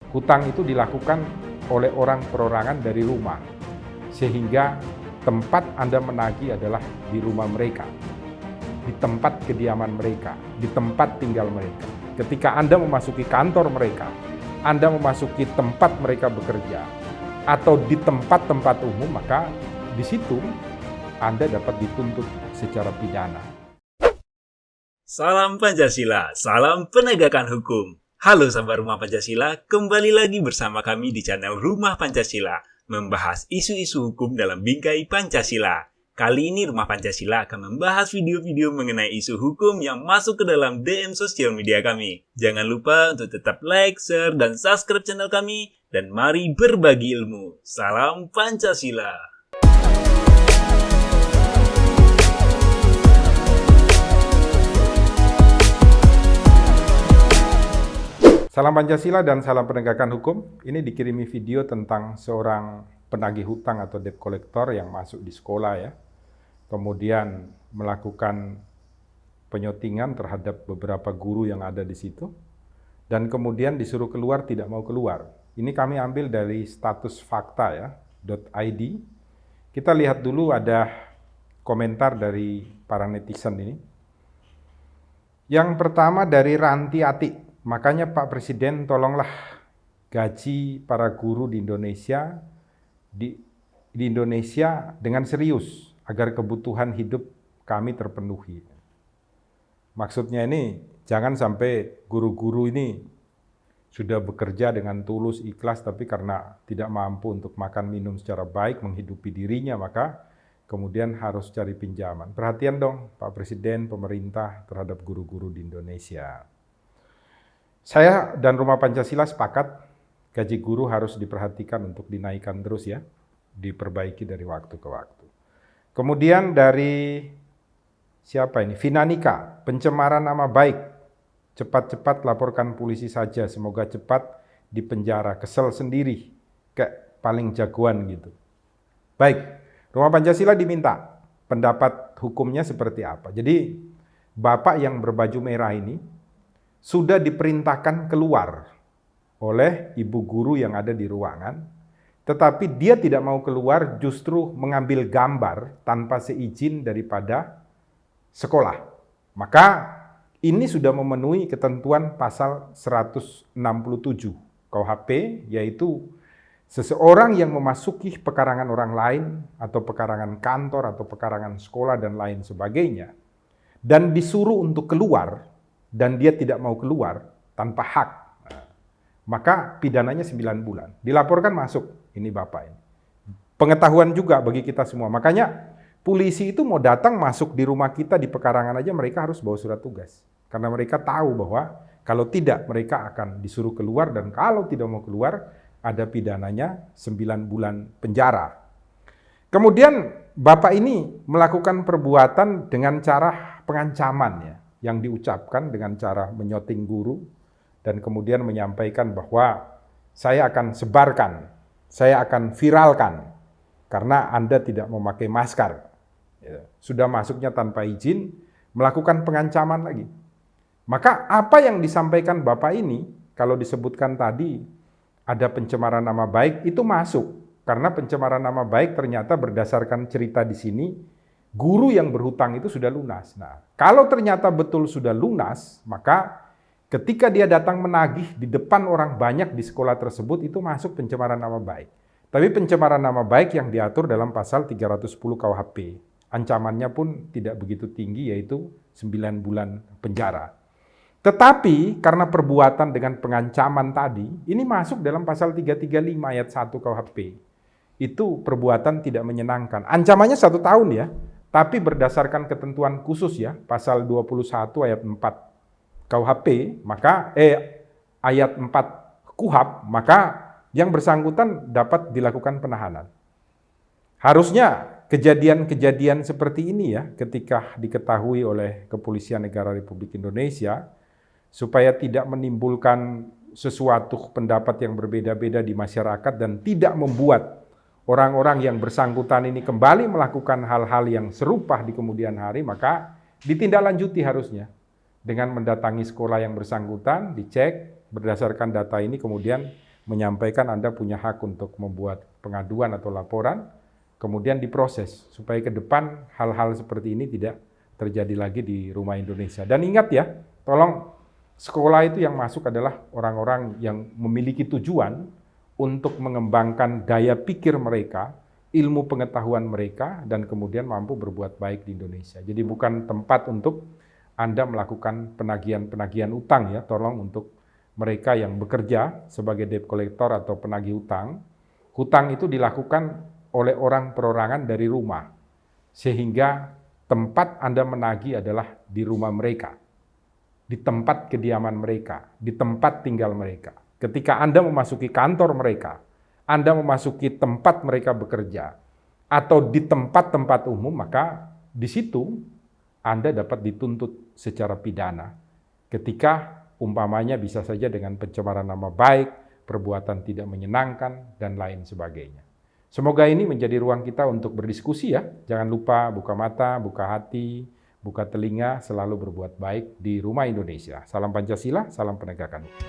hutang itu dilakukan oleh orang perorangan dari rumah, sehingga tempat Anda menagih adalah di rumah mereka, di tempat kediaman mereka, di tempat tinggal mereka. Ketika Anda memasuki kantor mereka, Anda memasuki tempat mereka bekerja, atau di tempat-tempat umum, maka di situ Anda dapat dituntut secara pidana. Salam Pancasila, salam penegakan hukum. Halo sahabat Rumah Pancasila, kembali lagi bersama kami di channel Rumah Pancasila, membahas isu-isu hukum dalam bingkai Pancasila. Kali ini Rumah Pancasila akan membahas video-video mengenai isu hukum yang masuk ke dalam DM sosial media kami. Jangan lupa untuk tetap like, share, dan subscribe channel kami, dan mari berbagi ilmu. Salam Pancasila. Salam Pancasila dan salam penegakan hukum. Ini dikirimi video tentang seorang penagih hutang atau debt collector yang masuk di sekolah ya. Kemudian melakukan penyotingan terhadap beberapa guru yang ada di situ. Dan kemudian disuruh keluar, tidak mau keluar. Ini kami ambil dari status fakta ya, .id. Kita lihat dulu ada komentar dari para netizen ini. Yang pertama dari Ranti Atik. Makanya Pak Presiden tolonglah gaji para guru di Indonesia dengan serius agar kebutuhan hidup kami terpenuhi. Maksudnya ini jangan sampai guru-guru ini sudah bekerja dengan tulus, ikhlas, tapi karena tidak mampu untuk makan minum secara baik, menghidupi dirinya, maka kemudian harus cari pinjaman. Perhatian dong Pak Presiden, pemerintah terhadap guru-guru di Indonesia. Saya dan Rumah Pancasila sepakat gaji guru harus diperhatikan untuk dinaikkan terus ya, diperbaiki dari waktu ke waktu. Kemudian dari siapa ini? Finanika, pencemaran nama baik. Cepat-cepat laporkan polisi saja, semoga cepat dipenjara, kesel sendiri, kayak paling jagoan gitu. Baik, Rumah Pancasila diminta pendapat hukumnya seperti apa. Jadi Bapak yang berbaju merah ini sudah diperintahkan keluar oleh ibu guru yang ada di ruangan, tetapi dia tidak mau keluar, justru mengambil gambar tanpa seizin daripada sekolah. Maka ini sudah memenuhi ketentuan pasal 167 KUHP, yaitu seseorang yang memasuki pekarangan orang lain atau pekarangan kantor atau pekarangan sekolah dan lain sebagainya, dan disuruh untuk keluar, dan dia tidak mau keluar tanpa hak, maka pidananya 9 bulan. Dilaporkan masuk, ini Bapak ini. Pengetahuan juga bagi kita semua. Makanya polisi itu mau datang masuk di rumah kita di pekarangan aja mereka harus bawa surat tugas. Karena mereka tahu bahwa kalau tidak mereka akan disuruh keluar, dan kalau tidak mau keluar ada pidananya 9 bulan penjara. Kemudian Bapak ini melakukan perbuatan dengan cara pengancaman ya, yang diucapkan dengan cara menyoting guru dan kemudian menyampaikan bahwa saya akan sebarkan, saya akan viralkan karena Anda tidak memakai masker. Sudah masuknya tanpa izin, melakukan pengancaman lagi. Maka apa yang disampaikan Bapak ini, kalau disebutkan tadi ada pencemaran nama baik, itu masuk. Karena pencemaran nama baik ternyata berdasarkan cerita di sini, guru yang berhutang itu sudah lunas. Nah, kalau ternyata betul sudah lunas, maka ketika dia datang menagih di depan orang banyak di sekolah tersebut, itu masuk pencemaran nama baik. Tapi pencemaran nama baik yang diatur dalam pasal 310 KUHP. Ancamannya pun tidak begitu tinggi, yaitu 9 bulan penjara. Tetapi karena perbuatan dengan pengancaman tadi, ini masuk dalam pasal 335 ayat 1 KUHP. Itu perbuatan tidak menyenangkan. Ancamannya 1 tahun ya. Tapi berdasarkan ketentuan khusus ya, pasal 21 ayat 4 KUHP, maka ayat 4 KUHP, maka yang bersangkutan dapat dilakukan penahanan. Harusnya kejadian-kejadian seperti ini ya, ketika diketahui oleh Kepolisian Negara Republik Indonesia, supaya tidak menimbulkan sesuatu pendapat yang berbeda-beda di masyarakat dan tidak membuat orang-orang yang bersangkutan ini kembali melakukan hal-hal yang serupa di kemudian hari, maka ditindaklanjuti harusnya dengan mendatangi sekolah yang bersangkutan, dicek berdasarkan data ini, kemudian menyampaikan Anda punya hak untuk membuat pengaduan atau laporan, kemudian diproses supaya ke depan hal-hal seperti ini tidak terjadi lagi di Rumah Indonesia. Dan ingat ya, tolong sekolah itu yang masuk adalah orang-orang yang memiliki tujuan untuk mengembangkan daya pikir mereka, ilmu pengetahuan mereka, dan kemudian mampu berbuat baik di Indonesia. Jadi bukan tempat untuk Anda melakukan penagihan-penagihan utang ya, tolong untuk mereka yang bekerja sebagai debt collector atau penagih utang, hutang itu dilakukan oleh orang perorangan dari rumah, sehingga tempat Anda menagih adalah di rumah mereka, di tempat kediaman mereka, di tempat tinggal mereka. Ketika Anda memasuki kantor mereka, Anda memasuki tempat mereka bekerja, atau di tempat-tempat umum, maka di situ Anda dapat dituntut secara pidana. Ketika umpamanya bisa saja dengan pencemaran nama baik, perbuatan tidak menyenangkan, dan lain sebagainya. Semoga ini menjadi ruang kita untuk berdiskusi ya. Jangan lupa buka mata, buka hati, buka telinga, selalu berbuat baik di Rumah Indonesia. Salam Pancasila, salam penegakan hukum.